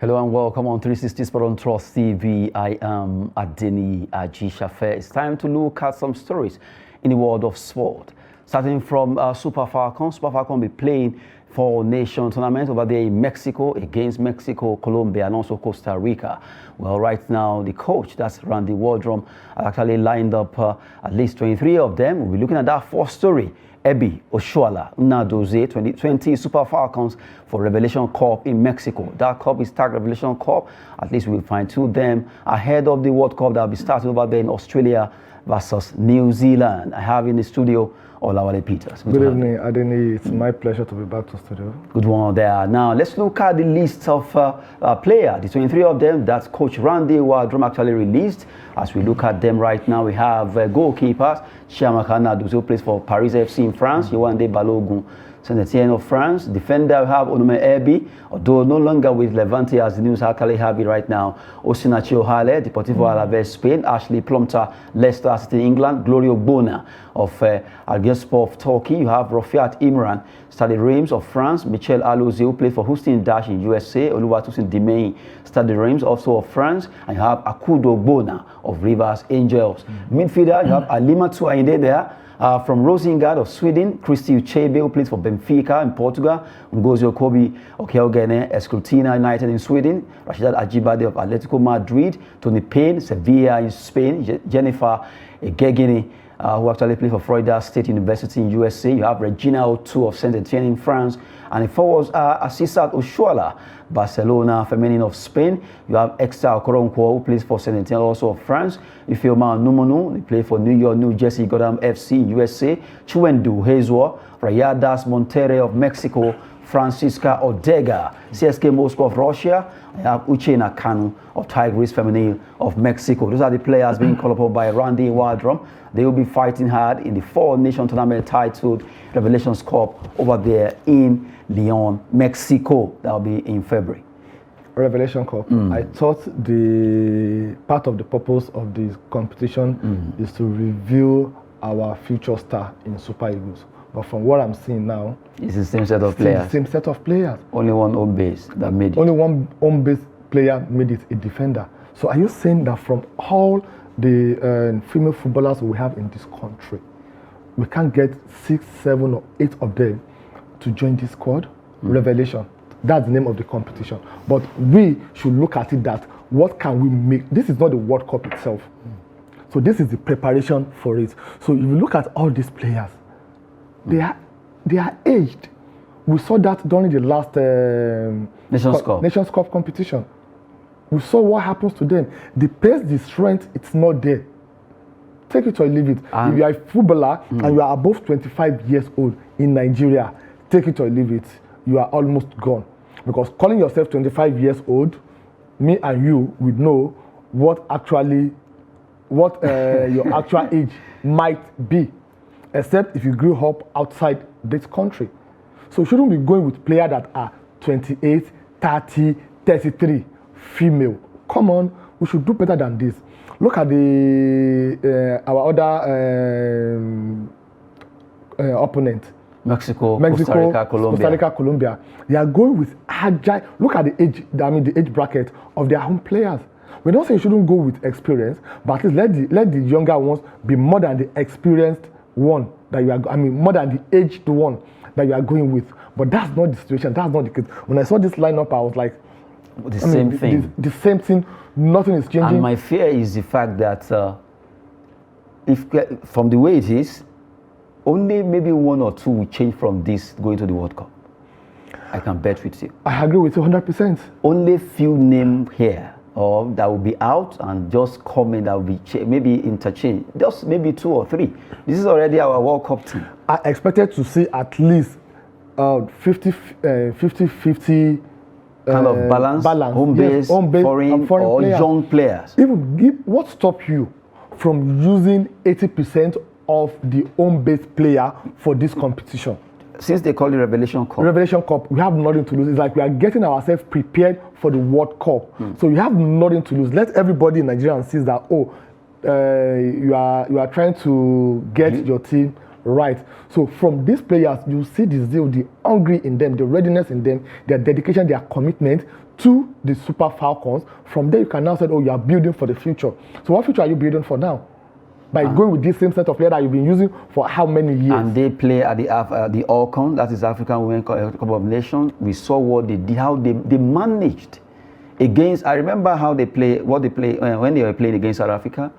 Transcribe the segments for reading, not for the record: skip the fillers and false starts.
Hello and welcome on 360 Sport on Trust TV. I am Adeni Ajishafe. It's time to look at some stories in the world of sport. Starting from Super Falcons. Super Falcons will be playing for nation tournament over there in Mexico against Mexico, Colombia, and also Costa Rica. Well, right now the coach, that's Randy Waldrum, has actually lined up at least 23 of them. We'll be looking at that first story. Oshoala, Nnadozie, 2020 Super Falcons for Revelation Cup in Mexico. That cup is tagged Revelation Cup. At least we'll find two of them ahead of the World Cup that will be starting over there in Australia versus New Zealand. I have in the studio Olawale Peters. Good evening, Adeni. It's my pleasure to be back to studio. Good one there. Now, let's look at the list of players, the 23 of them that Coach Randy Waldrum actually released. As we look at them right now, we have goalkeepers, Chiamaka Nnadozie, who plays for Paris FC in France, Yewande Balogun, Saint-Etienne of France. Defender, we have Onome Ebi, although no longer with Levante as the news actually have it right now. Oshoala, Deportivo Alaves, Spain. Ashley Plumter, Leicester City, England. Gloria Bona of Algespor of Turkey. You have Rafiat Imran, Stade Reims of France. Michel Alozie, who played for Houston Dash in USA. Oluwatosin Dimei, Stade Reims, also of France. And you have Akudo Bona of Rivers Angels. Midfielder, you have Alimatu Ainde there. From Rosengard of Sweden, Christy Uchebe, who plays for Benfica in Portugal, Ngozi Okobi Okeogene, Escrutina United in Sweden, Rashidat Ajibade of Atletico Madrid, Tony Payne, Sevilla in Spain, Jennifer Gegini, who actually plays for Florida State University in USA. You have Regina Otu of Saint-Etienne in France, and the forwards are Asisat Oshoala, Barcelona Feminine of Spain. You have Exta Okoronkwo, who plays for Saint-Etienne, also of France. Ifeoma Numonu, they play for New York, New Jersey, Gotham FC in USA. Chuendu Hezwa, Rayadas Monterrey of Mexico, Francisca Odega, CSK Moscow of Russia. I have Uche Nakanu of Tigres Feminine of Mexico. Those are the players being called upon by Randy Waldrum. They will be fighting hard in the four-nation tournament titled Revelations Cup over there in Lyon, Mexico. That will be in February. Revelation Cup. I thought the part of the purpose of this competition is to reveal our future star in Super Eagles. But from what I'm seeing now, it's the same set of players. The same set of players. Only one home base that made it. Only one home base player made it, a defender. So are you saying that from all the female footballers we have in this country, we can't get 6, 7, or 8 of them to join this squad? Revelation. That's the name of the competition. But we should look at it that what can we make? This is not the World Cup itself. So this is the preparation for it. So if you look at all these players, they are aged. We saw that during the last Nations Cup competition. We saw what happens to them. The pace, the strength, it's not there. Take it or leave it. If you are a footballer and you are above 25 years old in Nigeria, take it or leave it. You are almost gone. Because calling yourself 25 years old, me and you would know what your actual age might be. Except if you grew up outside this country. So you shouldn't be going with players that are 28, 30, 33, female. Come on, we should do better than this. Look at our other opponent. Mexico, Costa Rica, Colombia. They are going with agile. Look at the age, the age bracket of their own players. We don't say you shouldn't go with experience, but at least let the younger ones be more than the experienced one that you are, more than the aged one that you are going with. But that's not the situation. That's not the case. When I saw this lineup, I was like, the same thing. Nothing is changing. And my fear is the fact that if from the way it is, only maybe 1 or 2 will change from this going to the World Cup. I can bet with you. I agree with you 100%. Only few names here or that will be out and just come in that will be maybe interchange. Just maybe 2 or 3. This is already our World Cup team. I expected to see at least 50-50 kind of balance, home base, foreign or players. Young players. Even what stops you from using 80% of the home base player for this competition? Since they call it Revelation Cup, we have nothing to lose. It's like we are getting ourselves prepared for the World Cup. So you have nothing to lose. Let everybody in Nigeria see that you are trying to get your team right. So from these players, you see the zeal, the hungry in them, the readiness in them, their dedication, their commitment to the Super Falcons. From there, you can now say, oh, you are building for the future. So what future are you building for now? By going with this same set of players that you've been using for how many years? And they play at the Alcon, that is African Women Cup of Nations. We saw what they did, how they managed against. I remember how they play, what they play when they were playing against South Africa,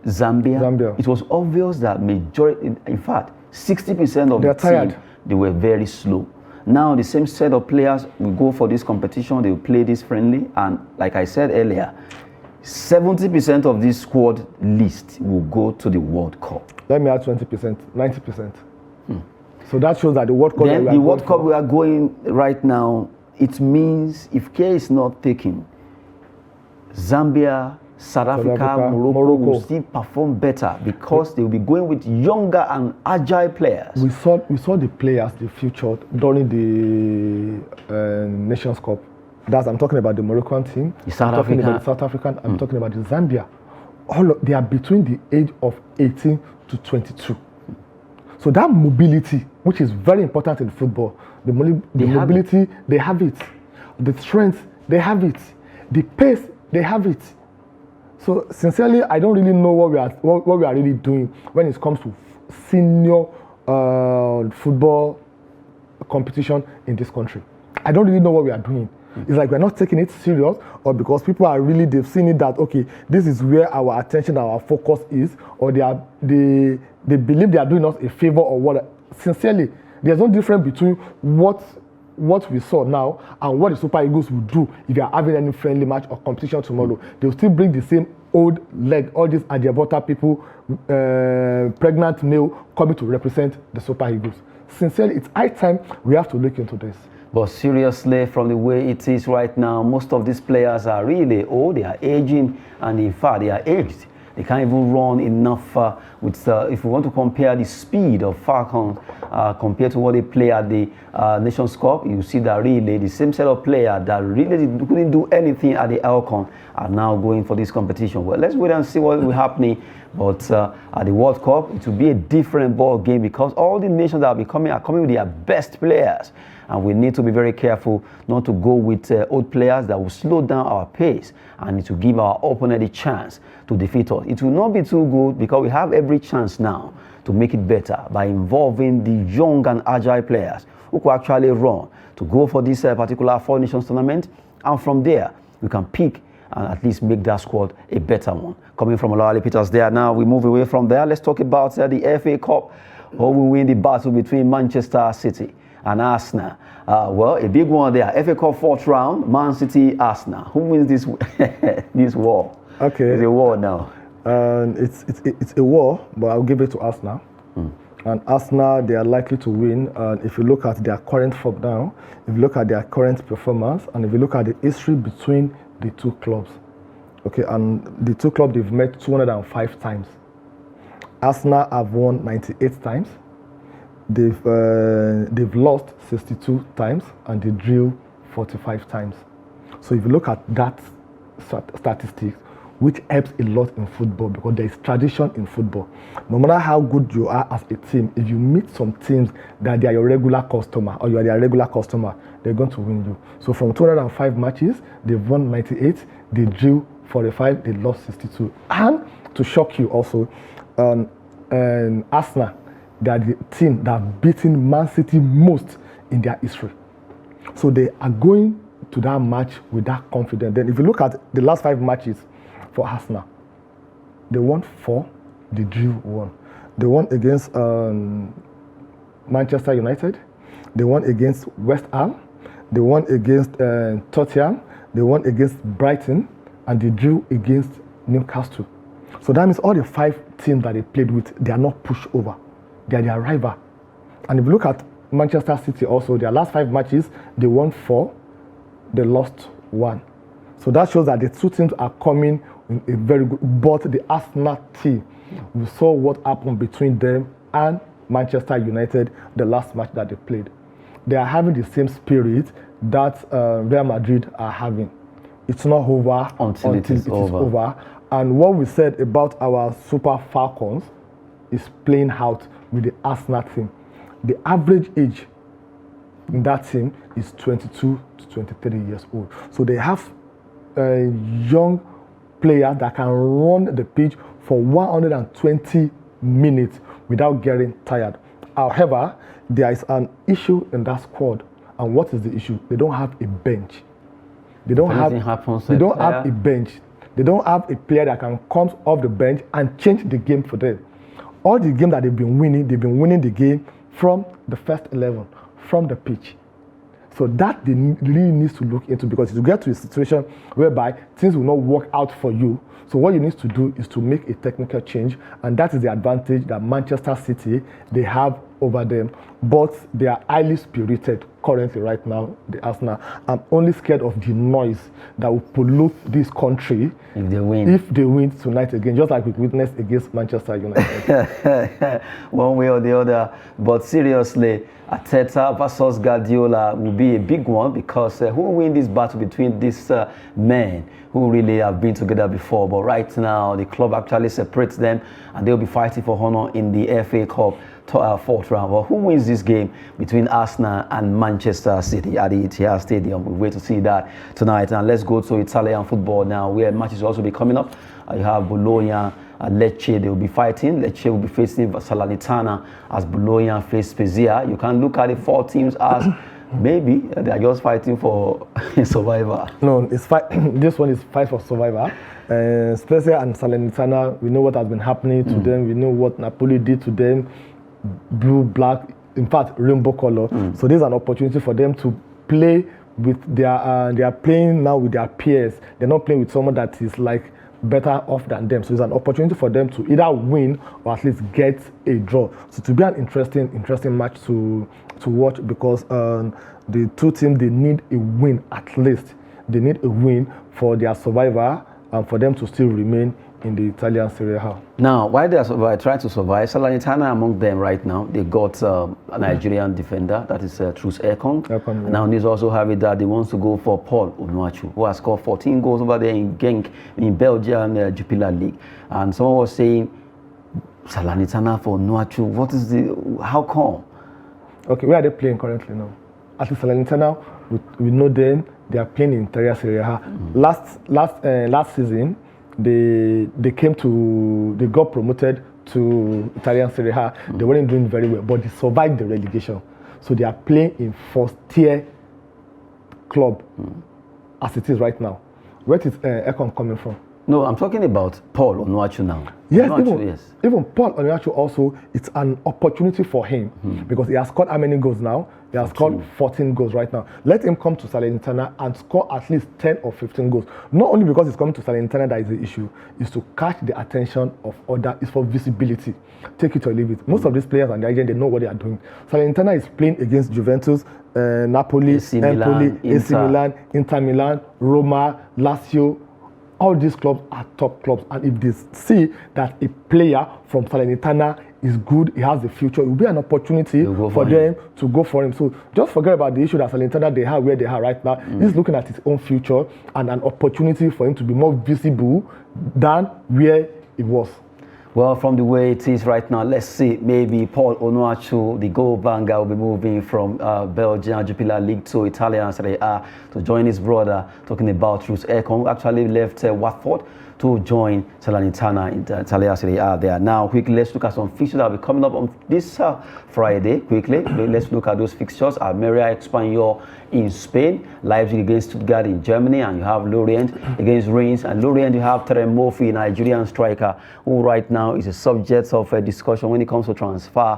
Zambia. It was obvious that majority, in fact, 60% of the team, they were very slow. Now the same set of players will go for this competition. They will play this friendly, and like I said earlier, 70% of this squad list will go to the World Cup. Let me add 20%, 90%. So that shows that the World Cup. Then the World Cup we are going right now, it means if care is not taken, Zambia, South Africa, Morocco will still perform better because they will be going with younger and agile players. We saw the players, the future during the Nations Cup. I'm talking about the Moroccan team. I'm talking about the South African. I'm talking about the Zambia. They are between the age of 18 to 22. So that mobility, which is very important in football, the mobility, they have it. The strength, they have it. The pace, they have it. So sincerely, I don't really know what we are really doing when it comes to senior football competition in this country. I don't really know what we are doing. It's like we're not taking it serious, or because people are really, they've seen it that, okay, this is where our attention, our focus is, or they believe they are doing us a favor or what. Sincerely, there's no difference between what we saw now and what the Super Eagles will do if they are having any friendly match or competition tomorrow. They'll still bring the same old leg, all these Adiabota people, pregnant male coming to represent the Super Eagles. Sincerely, it's high time we have to look into this. But seriously, from the way it is right now, most of these players are really old. They are aging, and in fact, they are aged. They can't even run enough. If we want to compare the speed of Falcons compared to what they play at the Nations Cup, you see that really the same set of players that really couldn't do anything at the Alcon are now going for this competition. Well, let's wait and see what will happen. But at the World Cup, it will be a different ball game because all the nations that are coming with their best players. And we need to be very careful not to go with old players that will slow down our pace and to give our opponent a chance to defeat us. It will not be too good because we have every chance now to make it better by involving the young and agile players who could actually run to go for this particular Four Nations tournament. And from there, we can pick and at least make that squad a better one. Coming from Olawale Peters there. Now we move away from there. Let's talk about the FA Cup. Who will win the battle between Manchester City and Arsenal? Well, a big one there. FA Cup fourth round, Man City, Arsenal. Who wins this this war? Okay, it's a war now. It's a war, but I'll give it to Arsenal. And Arsenal, they are likely to win. If you look at their current form now, if you look at their current performance, and if you look at the history between the two clubs, okay, and the two clubs, they've met 205 times. Arsenal have won 98 times. They've lost 62 times, and they drew 45 times. So if you look at that statistics, which helps a lot in football because there is tradition in football. No matter how good you are as a team, if you meet some teams that they are your regular customer or you are their regular customer, they're going to win you. So from 205 matches, they've won 98, they drew 45, they lost 62. And to shock you also, Arsenal, they are the team that have beaten Man City most in their history. So they are going to that match with that confidence. Then if you look at the last 5 matches for Arsenal, they won 4, they drew 1. They won against Manchester United, they won against West Ham, they won against Tottenham, they won against Brighton, and they drew against Newcastle. So that means all the 5 teams that they played with, they are not pushed over. They are their rival. And if you look at Manchester City also, their last 5 matches, they won 4, they lost 1. So that shows that the two teams are coming in a very good, but the Arsenal team, we saw what happened between them and Manchester United, the last match that they played. They are having the same spirit that Real Madrid are having. It's not over until it is over. And what we said about our Super Falcons, is playing out with the Arsenal team. The average age in that team is 22 to 23 years old. So they have young players that can run the pitch for 120 minutes without getting tired. However, there is an issue in that squad. And what is the issue? They don't have a bench. They don't have a bench. They don't have a player that can come off the bench and change the game for them. All the games that they've been winning the game from the first 11, from the pitch. So that they really need to look into, because you get to a situation whereby things will not work out for you. So what you need to do is to make a technical change, and that is the advantage that Manchester City, they have over them. But they are highly spirited currently right now, the Arsenal. I'm only scared of the noise that will pollute this country if they win tonight again, just like we witnessed against Manchester United. One way or the other. But seriously, Arteta versus Guardiola will be a big one, because who will win this battle between these men who really have been together before? But right now, the club actually separates them, and they'll be fighting for honor in the FA Cup fourth round. But who wins this game between Arsenal and Manchester City at the Etihad Stadium? We wait to see that tonight. And let's go to Italian football now, where matches will also be coming up. You have Bologna and Lecce. They will be fighting. Lecce will be facing Salernitana as Bologna face Spezia. You can look at the four teams as maybe they are just fighting for survival. No, it's this one is fight for survival. Spezia and Salernitana, we know what has been happening to them. We know what Napoli did to them. Blue, black, in fact, rainbow color. So there's an opportunity for them to play with their. They are playing now with their peers. They're not playing with someone that is like better off than them. So it's an opportunity for them to either win or at least get a draw. So to be an interesting match to watch, because the two teams, they need a win at least. They need a win for their survivor and for them to still remain in the Italian Serie A. Now, while they are trying to survive, Salernitana among them right now, they got a Nigerian defender, that is Truce Ekong. And now news also have it that they want to go for Paul Onuachu, who has scored 14 goals over there in Genk, in Belgian Jupiler League. And someone was saying, Salernitana for Onuachu, how come? Okay, where are they playing currently now? At least Salernitana, we know them, they are playing in Italian Serie A. Last season, they got promoted to Italian Serie A. They weren't doing very well, but they survived the relegation. So they are playing in first-tier club as it is right now. Where is Ekong coming from? No, I'm talking about Paul Onuachu now. Yes, even Paul Onuachu also, it's an opportunity for him because he has scored how many goals now? He has scored 14 goals right now. Let him come to Salernitana and score at least 10 or 15 goals. Not only because he's coming to Salernitana that is the issue, is to catch the attention of others, is for visibility. Take it or leave it. Most of these players and the agent, they know what they are doing. Salernitana is playing against Juventus, Napoli, Empoli, AC Milan, Inter Milan, Roma, Lazio. All these clubs are top clubs, and if they see that a player from Salernitana is good, he has the future, it will be an opportunity for them to go for him. So just forget about the issue that Salernitana they have where they are right now. He's looking at his own future and an opportunity for him to be more visible than where it was. Well, from the way it is right now, let's see, maybe Paul Onuachu, the goal banger, will be moving from Belgian Jupiler League to Italian Serie A to join his brother, talking about Truce Ekong, who actually left Watford to join Salernitana in the Italian Serie A there. Now, quickly, let's look at some fixtures that will be coming up on this Friday. Quickly, let's look at those fixtures. Almeria Espanyol in Spain, Leipzig against Stuttgart in Germany, and you have Lorient against Reims. And Lorient, you have Terem Murphy, Nigerian striker, who right now is a subject of a discussion when it comes to transfer.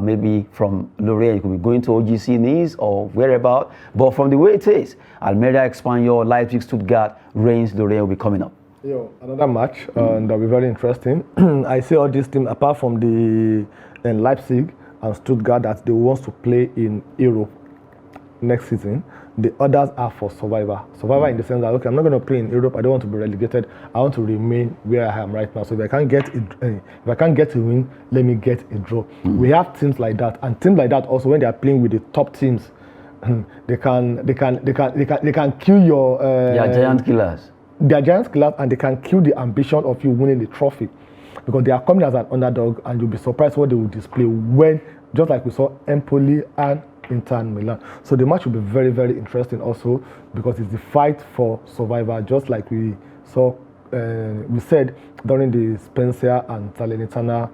Maybe from Lorient, you could be going to OGC Nice or whereabout. But from the way it is, Almeria Espanyol, Leipzig, Stuttgart, Reims, Lorient will be coming up. Another match that will be very interesting. I see all these teams, apart from the Leipzig and Stuttgart, that they want to play in Europe next season. The others are for survivor. Survivor in the sense that, okay, I'm not going to play in Europe. I don't want to be relegated. I want to remain where I am right now. So if I can't get a win, let me get a draw. We have teams like that, and teams like that also when they are playing with the top teams, they can kill your. They are giant killers. They are giant killers, and they can kill the ambition of you winning the trophy. because they are coming as an underdog, and you'll be surprised what they will display when, just like we saw Empoli and Inter Milan. So the match will be very, very interesting also, because it's the fight for survival, just like we saw, we said during the Spencer and Salernitana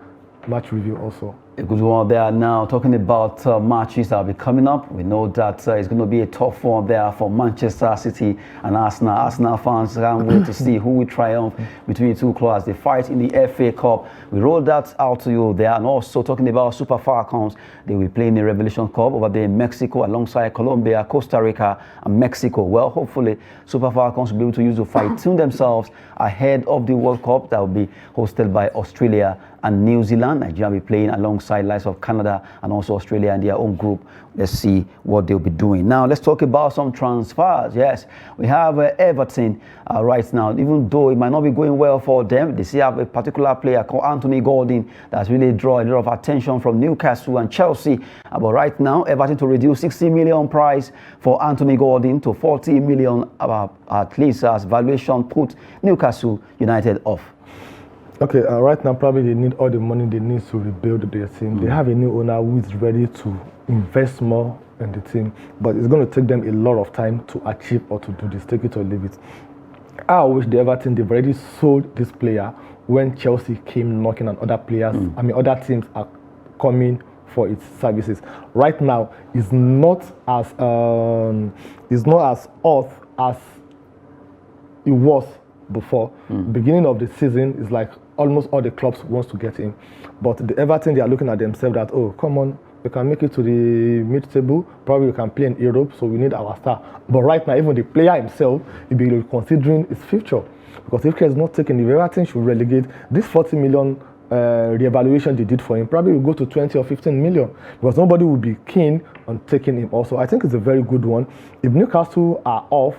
match review also. A good one there. Now talking about matches that will be coming up, we know that it's going to be a tough one there for Manchester City and Arsenal. Arsenal fans can't wait to see who will triumph between the two clubs. They fight in the FA Cup. We rolled that out to you there. And also talking about Super Falcons, they will play in the Revelation Cup over there in Mexico alongside Colombia, Costa Rica and Mexico. Well, hopefully Super Falcons will be able to use to fine-tune themselves ahead of the World Cup that will be hosted by Australia and New Zealand. Nigeria will be playing alongside likes of Canada and also Australia in their own group. Let's see what they'll be doing. Now let's talk about some transfers. Yes, we have Everton right now. Even though it might not be going well for them, they still have a particular player called Anthony Gordon that's really drawn a lot of attention from Newcastle and Chelsea. But right now, Everton to reduce 60 million price for Anthony Gordon to 40 million at least as valuation put Newcastle United off. Okay, right now probably they need all the money they need to rebuild their team. They have a new owner who is ready to invest more in the team, but it's going to take them a lot of time to achieve or to do this, take it or leave it. I wish the Everton, they've already sold this player when Chelsea came knocking and other players, other teams are coming for its services. Right now, it's not as off as it was before. Beginning of the season is like almost all the clubs wants to get him, but the Everton, they are looking at themselves that, oh, come on, we can make it to the mid-table, probably we can play in Europe, so we need our star. But right now, even the player himself will be considering his future, because if he is not taken, if Everton should relegate this 40 million reevaluation they did for him, probably will go to 20 or 15 million, because nobody will be keen on taking him also. I think it's a very good one. If Newcastle are off,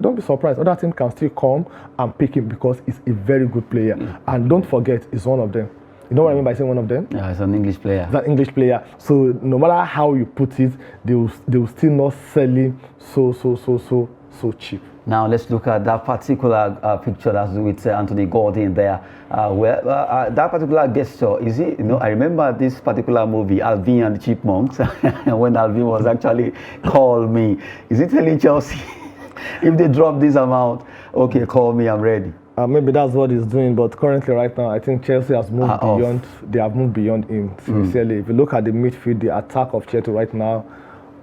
don't be surprised, other teams can still come and pick him, because he's a very good player. And don't forget, he's one of them. You know what I mean by saying one of them? Yeah, he's an English player. He's an English player. So no matter how you put it, they will still not sell him so cheap. Now let's look at that particular picture that's with Anthony Gordon there. That particular gesture, is it? You know, I remember this particular movie, Alvin and the Chipmunks, when Alvin was actually called me. Is it telling Chelsea? If they drop this amount, okay, call me, I'm ready. Maybe that's what he's doing, but currently right now, I think Chelsea has moved beyond. They have moved beyond him, sincerely. If you look at the midfield, the attack of Chelsea right now,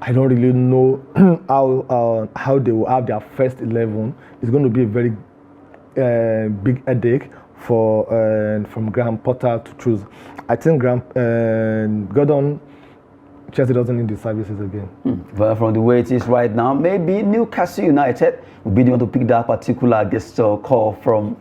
I don't really know how they will have their first 11. It's going to be a very big headache for from Graham Potter to choose. I think Gordon, Chelsea doesn't need the services again. Well, from the way it is right now, maybe Newcastle United will be the one to pick that particular gesture call from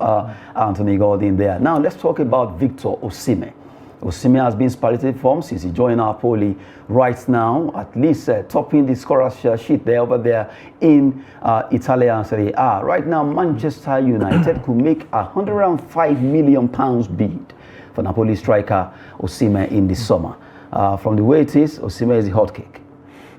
Anthony Gordon there. Now, let's talk about Victor Osimhen. Osimhen has been in superlative form since he joined Napoli. Right now, at least topping the scorers sheet there over there in Italian Serie A. Right now, Manchester United could make £105 million bid for Napoli striker Osimhen in the summer. From the way it is, Osimhen is a hot cake.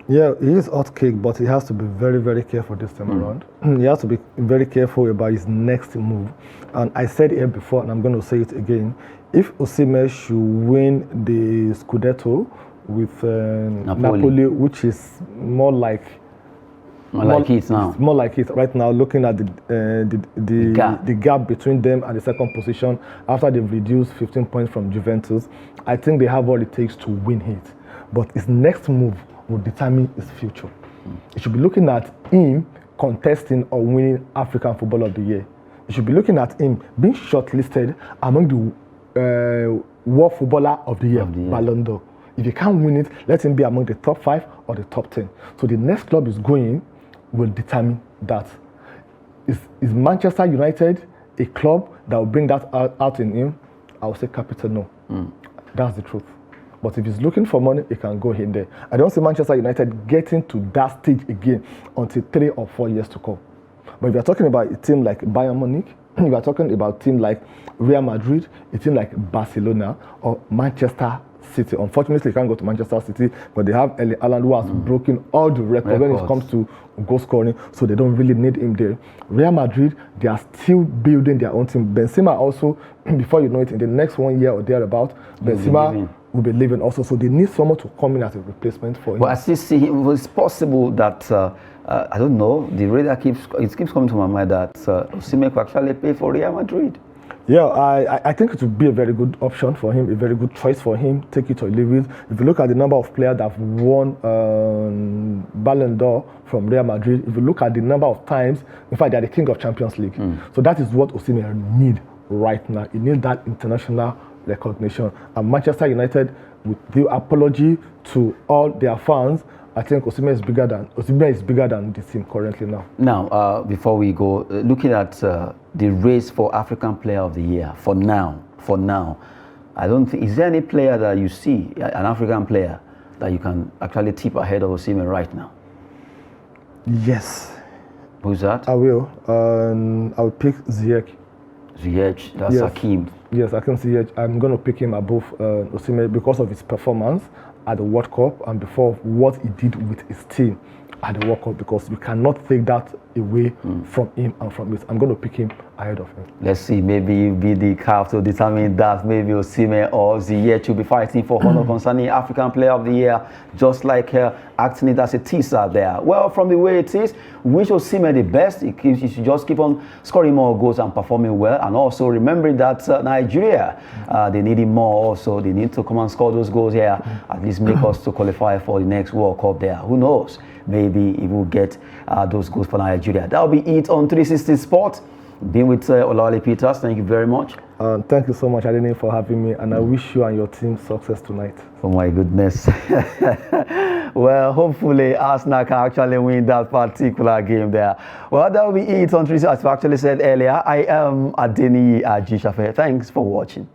Yeah, he is hot cake, but he has to be very, very careful this time around. He has to be very careful about his next move. And I said it before, and I'm going to say it again. If Osimhen should win the Scudetto with Napoli, which is more like it now. More like it right now, looking at the gap between them and the second position after they've reduced 15 points from Juventus. I think they have all it takes to win it. But his next move will determine his future. You should be looking at him contesting or winning African Footballer of the Year. You should be looking at him being shortlisted among the World Footballer of the Year, Ballon d'Or. If you can't win it, let him be among the top 5 or the top 10. So the next club is going will determine that. Is Manchester United a club that will bring that out in him? I would say capital no. That's the truth. But if he's looking for money, he can go in there. I don't see Manchester United getting to that stage again until 3 or 4 years to come. But if you're talking about a team like Bayern Munich, if you're talking about a team like Real Madrid, a team like Barcelona or Manchester City. Unfortunately, he can't go to Manchester City, but they have Erling Haaland, who has broken all the records when it comes to goal scoring, so they don't really need him there. Real Madrid, they are still building their own team. Benzema also, before you know it, in the next 1 year or thereabout, Benzema will be leaving also, so they need someone to come in as a replacement for him. But I still see him. It's possible that I don't know. The radar keeps coming to my mind that Osimhen could actually play for Real Madrid. Yeah, I think it would be a very good option for him, a very good choice for him. Take it or leave it. If you look at the number of players that have won Ballon d'Or from Real Madrid, if you look at the number of times, in fact, they are the king of Champions League. So that is what Osimhen need right now. He needs that international recognition. And Manchester United, with due apology to all their fans, I think Osimhen is bigger than this team currently now. Now, before we go, looking at the race for African Player of the Year, for now, I don't think, is there any player that you see, an African player, that you can actually tip ahead of Osimhen right now? Yes. Who's that? I will. I'll pick Ziyech. Ziyech, that's Yes. Hakim. Yes, I can see it. I'm going to pick him above Osimhen because of his performance at the World Cup and before what he did with his team at the World Cup, because we cannot take that away from him and from it. I'm going to pick him ahead of him. Let's see, maybe you'll be the CAF to determine that. Maybe Osimhen or Ziyech will be fighting for honor concerning African Player of the Year, just like acting it as a teaser there. Well, from the way it is, wish Osimhen the best. He should just keep on scoring more goals and performing well. And also remembering that Nigeria, they need him more also. They need to come and score those goals here, at least make us to qualify for the next World Cup there. Who knows? Maybe he will get those goals for Nigeria. That'll be it on 360 Sport. Being with Olawale Peters, thank you very much. Thank you so much, Adene, for having me, and I wish you and your team success tonight. Oh my goodness. Well, hopefully Arsenal can actually win that particular game there. Well, that will be it on 360. As I actually said earlier, I am Adeni Ajishafe. Thanks for watching.